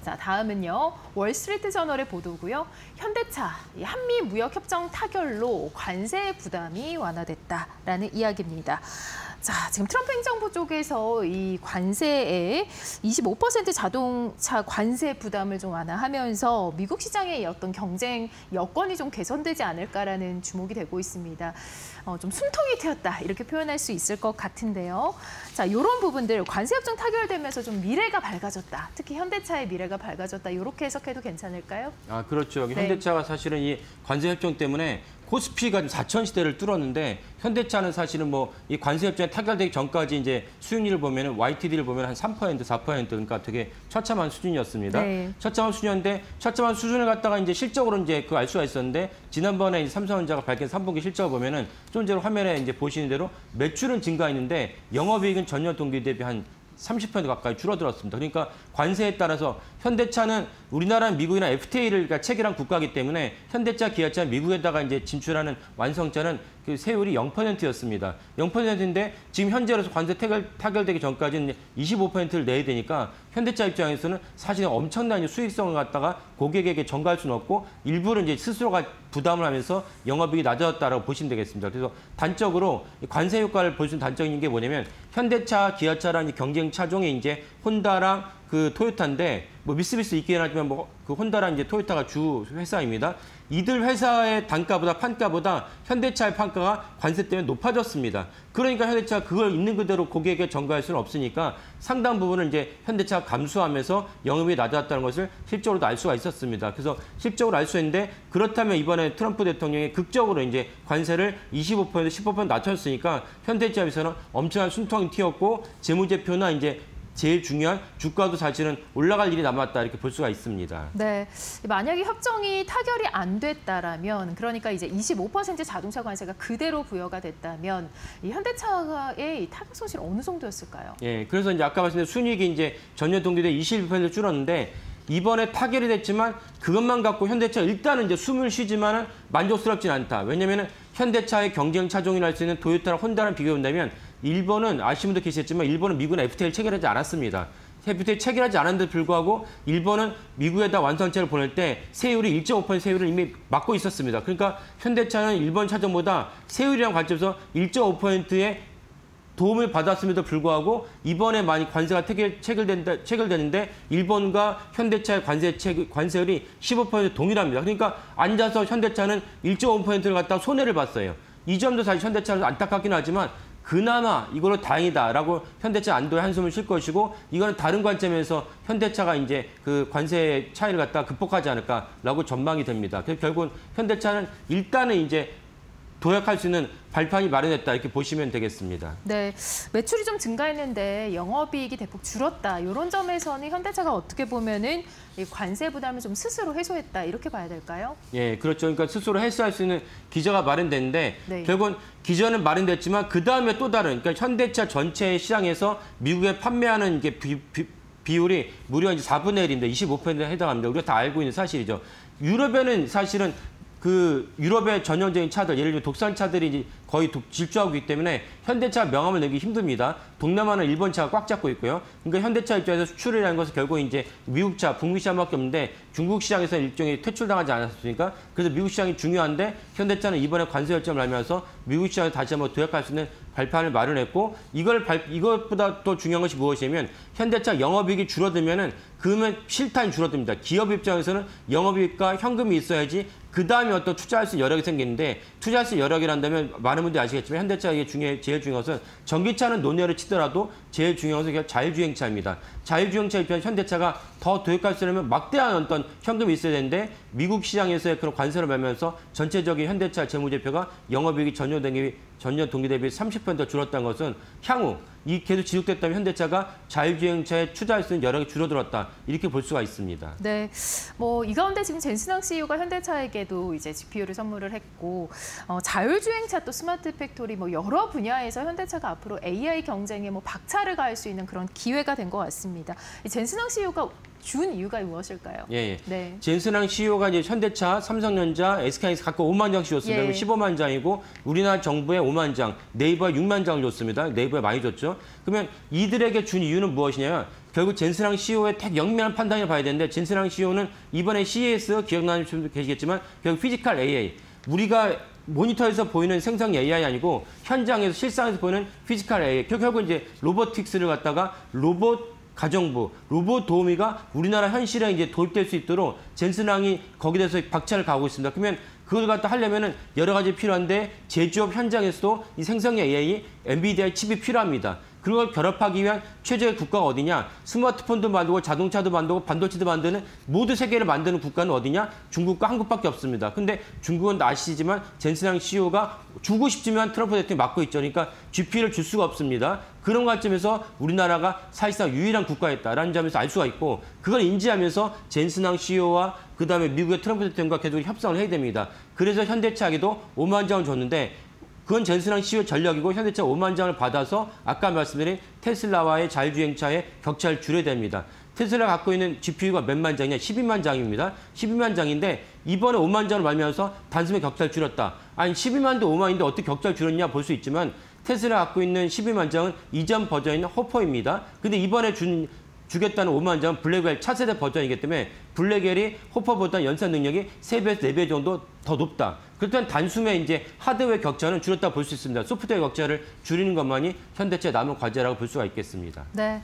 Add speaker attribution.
Speaker 1: 자, 다음은요. 월스트리트 저널의 보도고요. 현대차, 한미 무역 협정 타결로 관세 부담이 완화됐다라는 이야기입니다. 자, 지금 트럼프 행정부 쪽에서 이 관세에 25% 자동차 관세 부담을 좀 완화하면서 미국 시장의 어떤 경쟁 여건이 좀 개선되지 않을까라는 주목이 되고 있습니다. 좀 숨통이 트였다 이렇게 표현할 수 있을 것 같은데요. 자, 이런 부분들 관세 협정 타결되면서 좀 미래가 밝아졌다. 특히 현대차의 미래가 밝아졌다. 이렇게 해석해도 괜찮을까요?
Speaker 2: 아, 그렇죠.
Speaker 1: 네.
Speaker 2: 현대차가 사실은 이 관세 협정 때문에 코스피가 4천 시대를 뚫었는데 현대차는 사실은 뭐 이 관세 협정이 타결되기 전까지 이제 수익률을 보면은 YTD를 보면 한 3%, 4% 그러니까 되게 처참한 수준이었습니다.
Speaker 1: 네.
Speaker 2: 처참한 수준인데 처참한 수준을 갖다가 이제 실적으로 이제 그 알 수가 있었는데 지난번에 이제 삼성전자가 밝힌 3분기 실적을 보면은 좀 전에 화면에 이제 보시는 대로 매출은 증가했는데 영업이익은 전년 동기 대비 한 30% 가까이 줄어들었습니다. 그러니까 관세에 따라서 현대차는 우리나라는 미국이나 FTA를 그러니까 체결한 국가이기 때문에 현대차, 기아차, 미국에다가 이제 진출하는 완성차는 그 세율이 0%였습니다. 0%인데 지금 현재로서 관세 타결되기 전까지는 25%를 내야 되니까 현대차 입장에서는 사실 엄청난 수익성을 갖다가 고객에게 전가할 수는 없고 일부는 이제 스스로가 부담을 하면서 영업이익이 낮아졌다라고 보시면 되겠습니다. 그래서 단적으로 관세 효과를 볼 수 있는 단적인 게 뭐냐면 현대차, 기아차라는 경쟁 차종이 이제 혼다랑 그 토요타인데 뭐 미쓰비시 있긴 하지만 뭐 그 혼다랑 이제 토요타가 주 회사입니다. 이들 회사의 단가보다 판가보다 현대차의 판가가 관세 때문에 높아졌습니다. 그러니까 현대차가 그걸 있는 그대로 고객에게 전가할 수는 없으니까 상당 부분을 이제 현대차가 감수하면서 영업이 낮아졌다는 것을 실적으로도 알 수가 있었습니다. 그래서 실적으로 알 수 있는데 그렇다면 이번에 트럼프 대통령이 극적으로 이제 관세를 25%, 10% 낮췄으니까 현대차에서는 엄청난 숨통이 튀었고 재무제표나 이제 제일 중요한 주가도 사실은 올라갈 일이 남았다 이렇게 볼 수가 있습니다.
Speaker 1: 네, 만약에 협정이 타결이 안 됐다라면 그러니까 이제 25% 자동차 관세가 그대로 부여가 됐다면 이 현대차의 이 타격 손실 어느 정도였을까요?
Speaker 2: 예, 그래서 이제 아까 말씀드린 순이익이 이제 전년 동기 대비 21% 줄었는데 이번에 타결이 됐지만 그것만 갖고 현대차 일단은 이제 숨을 쉬지만은 만족스럽진 않다. 왜냐면은 현대차의 경쟁 차종이라 할 수 있는 토요타랑 혼다랑 비교해 본다면 일본은 아시는 분도 계시겠지만 일본은 미국은 FTA를 체결하지 않았습니다. FTA 체결하지 않았는데도 불구하고 일본은 미국에다 완성차를 보낼 때 세율이 1.5% 세율을 이미 막고 있었습니다. 그러니까 현대차는 일본 차종보다 세율이라는 관점에서 1.5%의 도움을 받았음에도 불구하고 이번에 많이 관세가 체결되는데 일본과 현대차의 관세율이 15% 동일합니다. 그러니까 앉아서 현대차는 1.5%를 갖다가 손해를 봤어요. 이 점도 사실 현대차는 안타깝긴 하지만 그나마 이걸로 다행이다라고 현대차 안도의 한숨을 쉴 것이고 이거는 다른 관점에서 현대차가 이제 그 관세 차이를 갖다 극복하지 않을까라고 전망이 됩니다. 그래서 결국은 현대차는 일단은 이제 도약할 수 있는 발판이 마련됐다 이렇게 보시면 되겠습니다.
Speaker 1: 네, 매출이 좀 증가했는데 영업이익이 대폭 줄었다. 이런 점에서는 현대차가 어떻게 보면은 이 관세 부담을 좀 스스로 해소했다 이렇게 봐야 될까요?
Speaker 2: 예, 그렇죠. 그러니까 스스로 해소할 수 있는 기저가 마련됐는데
Speaker 1: 네.
Speaker 2: 결국은 기저는 마련됐지만 그 다음에 또 다른 그러니까 현대차 전체 시장에서 미국에 판매하는 이게 비율이 무려 이제 4분의 1인데 25%에 해당합니다. 우리가 다 알고 있는 사실이죠. 유럽에는 사실은 그 유럽의 전형적인 차들, 예를 들면 독산 차들이 이제 거의 질주하고 있기 때문에 현대차 명함을 내기 힘듭니다. 동남아는 일본 차가 꽉 잡고 있고요. 그러니까 현대차 입장에서 수출이라는 것은 결국 이제 미국 차, 북미 시장밖에 없는데 중국 시장에서 일종의 퇴출당하지 않았습니까? 그래서 미국 시장이 중요한데 현대차는 이번에 관세 결정을 하면서 미국 시장을 다시 한번 도약할 수 있는 발판을 마련했고 이것보다 더 중요한 것이 무엇이냐면 현대차 영업이익이 줄어들면은 그러면 실탄이 줄어듭니다. 기업 입장에서는 영업이익과 현금이 있어야지 그 다음에 어떤 투자할 수 있는 여력이 생기는데 투자할 수 있는 여력이란다면 많은 분들이 아시겠지만 현대차 이게 제일 중요한 것은 전기차는 논외를 치더라도 제일 중요한 것은 자율주행차입니다. 자율주행차 입장에서 현대차가 더 도약할 수 있으면 막대한 어떤 현금이 있어야 되는데 미국 시장에서의 그런 관세를 매면서 전체적인 현대차 재무제표가 영업이익이 전년 동기 대비 30% 줄었다는 것은 향후 이 계속 지속됐다면 현대차가 자율주행차에 투자할 수 있는 여력이 줄어들었다 이렇게 볼 수가 있습니다.
Speaker 1: 네, 뭐 이 가운데 지금 젠슨왕 CEO가 현대차에게도 이제 GPU를 선물을 했고 자율주행차 또 스마트 팩토리 뭐 여러 분야에서 현대차가 앞으로 AI 경쟁에 뭐 박차를 가할 수 있는 그런 기회가 된 것 같습니다. 이 젠슨왕 CEO가 준 이유가 무엇일까요?
Speaker 2: 예.
Speaker 1: 네.
Speaker 2: 젠슨왕 CEO가 이제 현대차, 삼성전자, SK하이닉스 각각 5만 장씩 줬습니다.
Speaker 1: 예.
Speaker 2: 15만 장이고 우리나라 정부에 5만 장, 네이버에 6만 장을 줬습니다. 네이버에 많이 줬죠. 그러면 이들에게 준 이유는 무엇이냐면 결국 젠슨항 CEO의 영면한 판단을 봐야 되는데 젠슨항 CEO는 이번에 CES 기억나는 분도 계시겠지만 결국 피지컬 AI, 우리가 모니터에서 보이는 생성 AI 아니고 현장에서 실상에서 보이는 피지컬 AI, 결국 이제 로보틱스를 갖다가 로봇 가정부, 로봇 도우미가 우리나라 현실에 이제 도입될 수 있도록 젠슨항이 거기에 대해서 박차를 가하고 있습니다. 그러면 그걸 갖다 하려면은 여러 가지 필요한데 제조업 현장에서도 이 생성 AI, 엔비디아의 칩이 필요합니다. 그걸 결합하기 위한 최적의 국가가 어디냐? 스마트폰도 만들고 자동차도 만들고 반도체도 만드는 모두 세계를 만드는 국가는 어디냐? 중국과 한국밖에 없습니다. 근데 중국은 아시지만 젠슨항 CEO가 주고 싶지만 트럼프 대통령이 막고 있죠. 그러니까 GP를 줄 수가 없습니다. 그런 관점에서 우리나라가 사실상 유일한 국가였다라는 점에서 알 수가 있고 그걸 인지하면서 젠슨항 CEO와 그다음에 미국의 트럼프 대통령과 계속 협상을 해야 됩니다. 그래서 현대차에게도 5만 장을 줬는데 그건 젠슨항 CEO 전략이고 현대차 5만 장을 받아서 아까 말씀드린 테슬라와의 자율주행차의 격차를 줄여야 됩니다. 테슬라가 갖고 있는 GPU가 몇만 장이냐? 12만 장입니다. 12만 장인데 이번에 5만 장을 말면서 단숨에 격차를 줄였다. 아니 12만도 5만인데 어떻게 격차를 줄였냐 볼 수 있지만 테슬라가 갖고 있는 12만 장은 이전 버전인 호퍼입니다. 근데 이번에 주겠다는 5만 장은 블랙웰 차세대 버전이기 때문에 블랙웰이 호퍼보다 연산 능력이 3배에서 4배 정도 더 높다. 그렇다면 단숨에 이제 하드웨어 격차는 줄였다 볼 수 있습니다. 소프트웨어 격차를 줄이는 것만이 현대차의 남은 과제라고 볼 수가 있겠습니다.
Speaker 1: 네.